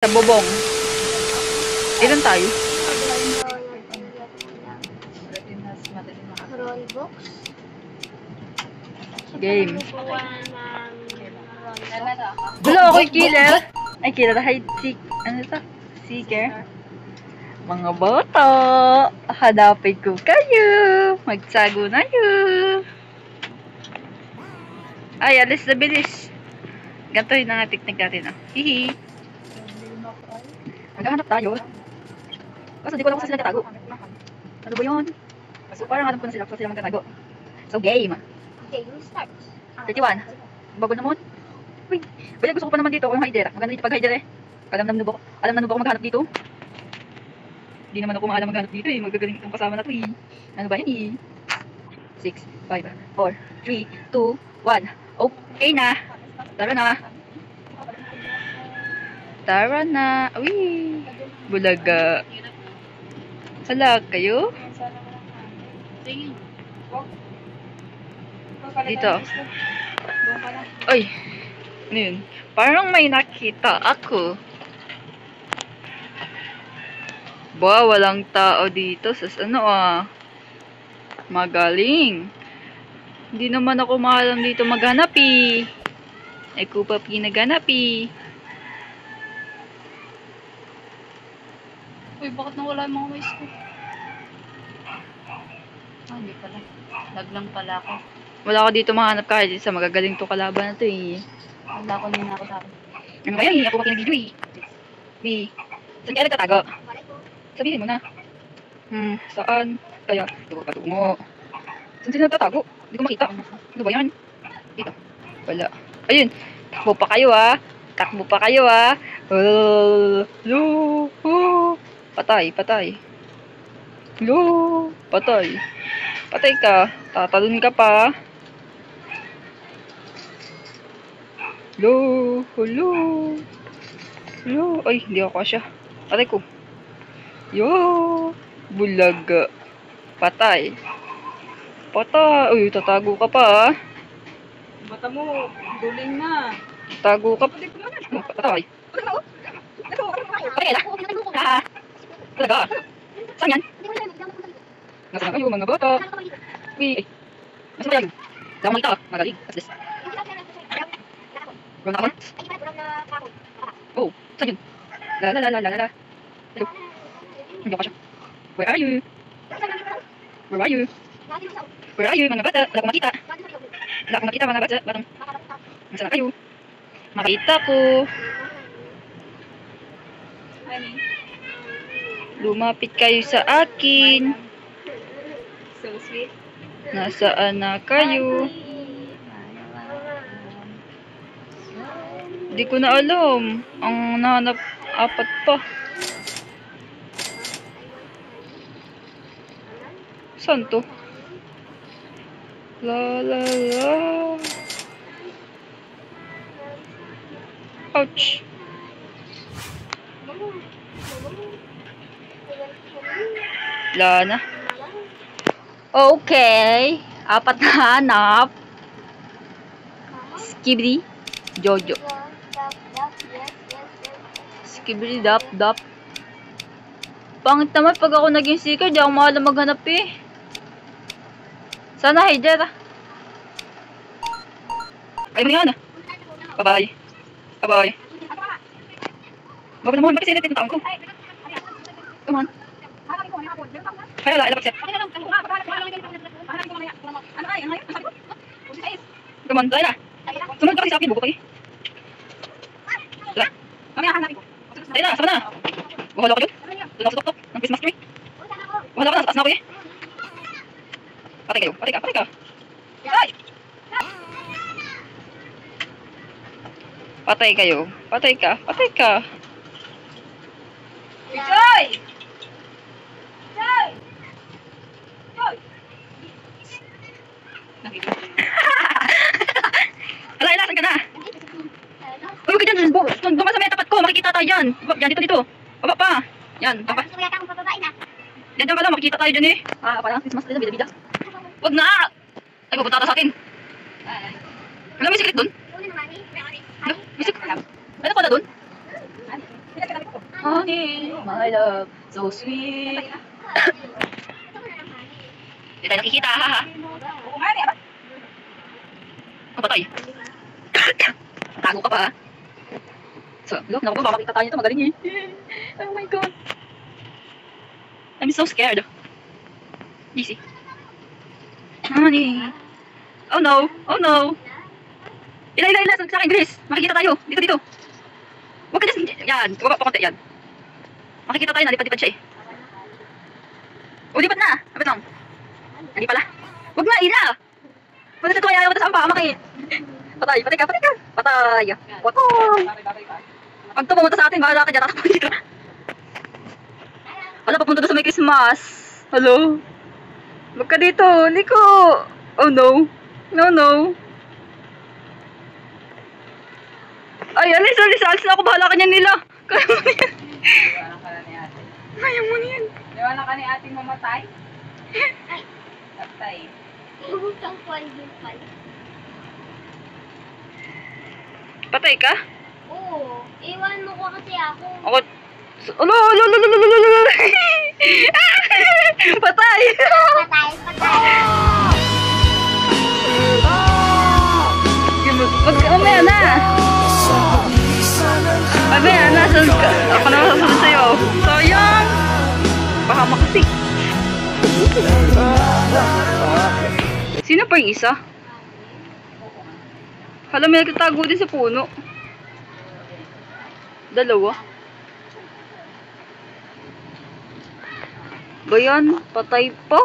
Sa bobong. Ilan tayo? Rollbox. Game. Hello, ako'y killer. Ay, killer. Hi, ano ito? Seeker. Mga boto. Hanapin ko kayo. Magsago na yun. Ay, alis na bilis. Ganito yun ang technique natin. Hihi. Maghahanap tayo. Kaso di ko alam kung saan sila nagtatago. Ano ba yun? So, parang alam ko na sila kung sila magtatago. So, game. Okay, we start. 31. Bago naman. Uy, baya gusto ko pa naman dito. Yung hider. Maganda dito pag hider eh. Alam na nubo ako maghanap dito. Hindi naman ako maalam maghanap dito eh. Magagaling itong kasama na to eh. Ano ba yan eh? 6, 5, 4, 3, 2, 1. Okay na. Tara na. Tara na. Uy. Bulaga. Hala kayo? Dito. Ay. Ano yun? Parang may nakita ako. Ba, walang tao dito. Sas ano ah. Magaling. Hindi naman ako maalam dito maghanap eh. Ay ko pa pinaghanap eh. Uy, bakit nawala yung mga mais ko? Ah, hindi pala. Lag lang pala ako. Wala ako dito mahanap kahit isa. Magagaling to kalaban na to eh. Wala ko na ako sa akin. Ano ba yan eh? Ako pa pinag-video eh. Eh. Saan kaya nagtatago? Sabihin mo na. Saan? Kaya, ito patungo. Saan sila nagtatago? Hindi ko makita. Ano ba yan? Dito. Wala. Ayun. Takbo pa kayo ah. Takbo pa kayo ah. Patay, patay. Patay. Patay ka. Tatalon ka pa. Hello. Ay, hindi ako kasya. Patay ko. Bulaga. Patay. Uy, tatago ka pa ah. Bata mo, duling na. Tago ka pa. Patay. Patay na. Talaga. Saan yan? Nasaan kayo mga bata? Uy, ay. Nasaan kayo? Wala akong makita ah. Magaling. What's this? Wala na ako? Oh, saan yun? La. Hello. Hindi ako siya. Where are you? Where are you mga bata? Wala akong makita. Mga bata. Nasaan na kayo? Makita ko. Lumapit kayo sa akin. So sweet. Nasaan na kayo? Hindi ko na alam. Ang nahanap, 4 pa. Saan to? La. Ouch. Wala na. Okay. 4 na hanap. Skibidi. Jojo. Skibidi dap. Pangit naman pag ako naging seeker, di ako maalam maghanap eh. Sana hider ah. Ay mo yan ah. Bye-bye. Baba naman, bakit sinitin yung taong ko? Come on. Kaya wala, ilapag siya. Come on, dahil na. Sumunod ka kasi sa akin, buko kayo. Dala. Dahil na, sama na. Buhala ko yun. Doon ako sa tok-tok ng Christmas tree. Buhala ka na, sa taas na ako eh. Patay ka. Patay kayo. Patay ka. Joy! Ala, saan ka na? Uy, huwag ka dyan. Doon ka sa may tapat ko. Makikita tayo dyan. Yan, dito. Baba pa. Yan, baba. Yan ka lang. Makikita tayo dyan eh. Parang Christmas tree na bida-bida. Huwag na! Ay, pupunta ka sa akin. Wala, may secret dun? May secret. Ano pa na dun? Honey, my love, so sweet. Hindi tayo nakikita, ha? Ang patay. Tago ka pa, ha? So, look, naku, baka makita tayo ito. Magaling eh. Oh my God. I'm so scared. Easy. Honey. Oh no. Oh no. Ila. Sa akin, Grace. Makikita tayo. Dito. Huwag ka dyan. Yan. Baba pa konti. Yan. Makikita tayo. Nalipad-lipad siya eh. O, lipat na. Abit lang. Hindi pala. Huwag na, Ila. Pwede ito kaya sa ampa. Makit. Patay ka. Patay. Pag ito pumunta sa atin, bahala ka dyan. Tatapon dito. Hala, papunta doon sa may Christmas. Hello? Huwag ka dito. Nico. Oh no. No. Ay, alis na ako. Bahala ka niyan nila. Kaya mo na yan. Kaya mo na yan. Iwanan ka ni ating mamatay? Patay. Patay ka? Oo. Iwan mo ko kasi ako. Ako. Alo. Patay. Patay. Mamaya na. Ako na masasunod sa'yo. Sayang. Baka makasik. Sino pa yung isa? Hala, may nagtatago din sa puno. Dalawa. Ba yan? Patay pa?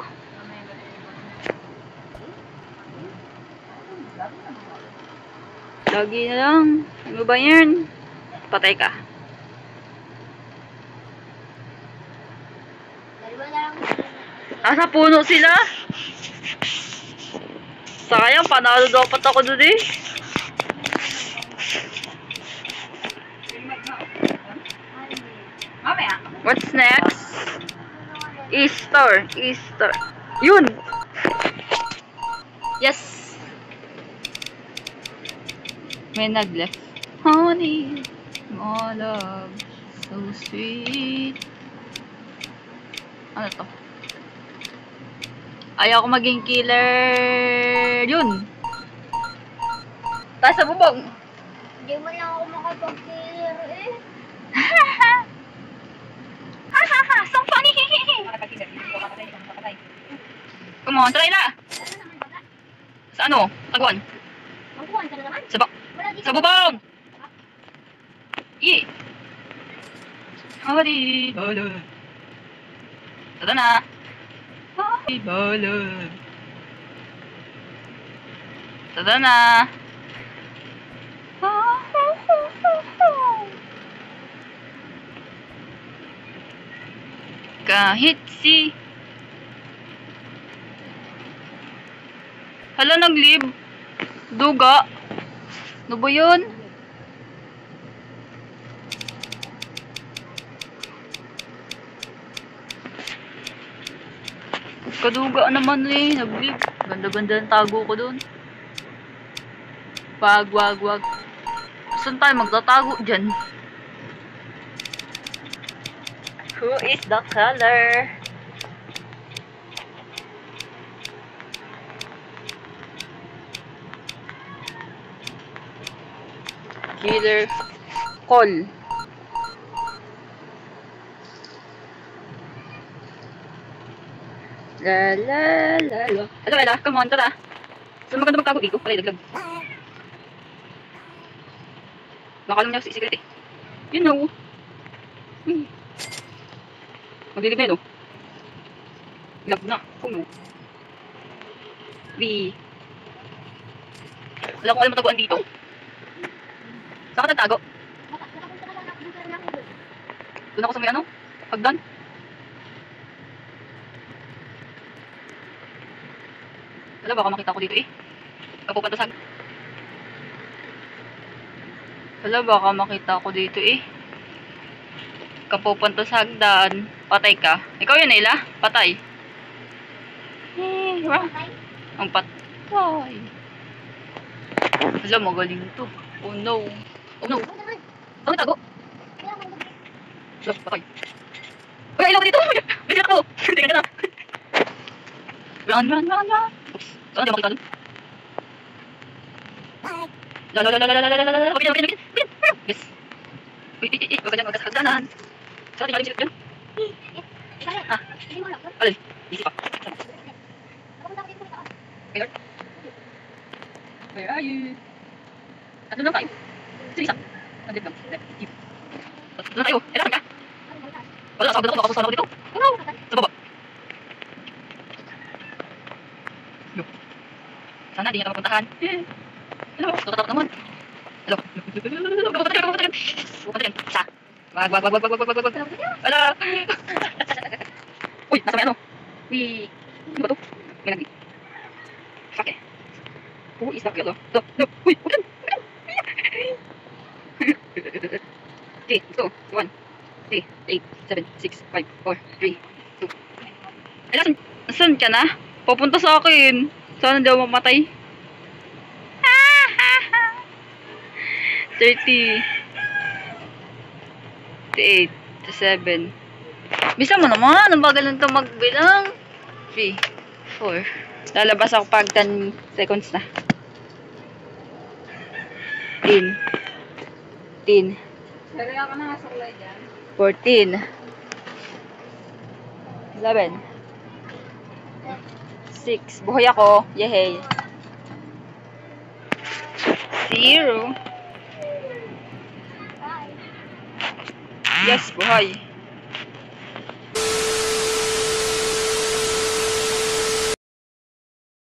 Lagi na lang. Ano ba yan? Patay ka. Dalawa na lang. Nasa puno sila? Sayang, panalo dapat ako doon eh. Mamaya. What's next? Easter. Yun! Yes! May nag-left. Honey, my love, so sweet. Ano to? Ayaw ko maging killer. Yun! Taas sa bubong! Hindi mo lang ako makapag-clear eh. So funny! Come on, try na! Sa ano? Agwan? Magkuhan ka na naman. Wala dito. Sa bubong! Ye! Hari balon. Tada na! Hari balon. Tada na! Kahit si... Hala, nag-leave. Duga. Ano ba yun? Kaduga naman eh. Nag-leave. Ganda-ganda ang tago ko dun. Wag. Saan tayo magtatago dyan? Who is the color? Killer call. La. Ito, Ella. Come on, tara. Saan maganda magtago dito? Palay, laglag. Baka alam niya si secret eh. You know. Maglilib na yun, oh. Lag na. Oh, no. Wala kong alam mataguan dito. Saan ka nagtago? Doon ako sa may ano? Hagdan? Wala, baka makita ko dito eh. Kapupunta sa... Wala, baka makita ko dito eh. Kapupunta sa hagdan. Patay ka. Ikaw yun, Ella? Patay. Ang patay. Wala, magaling to. Oh no. Oh no. Bakit tago? Sus, patay. Uy, ilaw ka dito! Bisin ako! Tingnan ka na! Run! Oops. Saan di makita dun? Lala! Pagin! Yes! Uy, huwag ka dyan, huwag ka sa hagdanan. Saan tingnan silip dyan? Ah, Hindi mo alam. alin? Easy pa. Papunta ko dito sa taas. Where? Where are you? Tatlo lang tayo. Sino isa? Nandito lang. Tatlo lang tayo. Eh, nasan ka? Wala, sa hagdanan ako, nakapos sana ako dito. Sa baba. Yo. Sana di nga mapuntahan. Hello, tatatakot naman. Hello. Pupunta dyan. Isa. Wag. Wala. Uy, nasa may ano? Uy. Ano ba to? May nagdi. Fuck eh. Who is that girl? No. Uy, huwag yan. Okay, let's go. 1, 3, 8, 7, 6, 5, 4, 3, 2. Ay, nasan ka na? Papunta sa akin. Sana hindi ako mamatay. 30. 8, 7. Bisa mo naman. Ang bagal nito magbilang. 3, 4. Lalabas ako pag 10 seconds na. 10. Saraya ka na nga sa kulay dyan. 14. 11. 6. Buhay ako. Yehey. 0. Yes, buhay.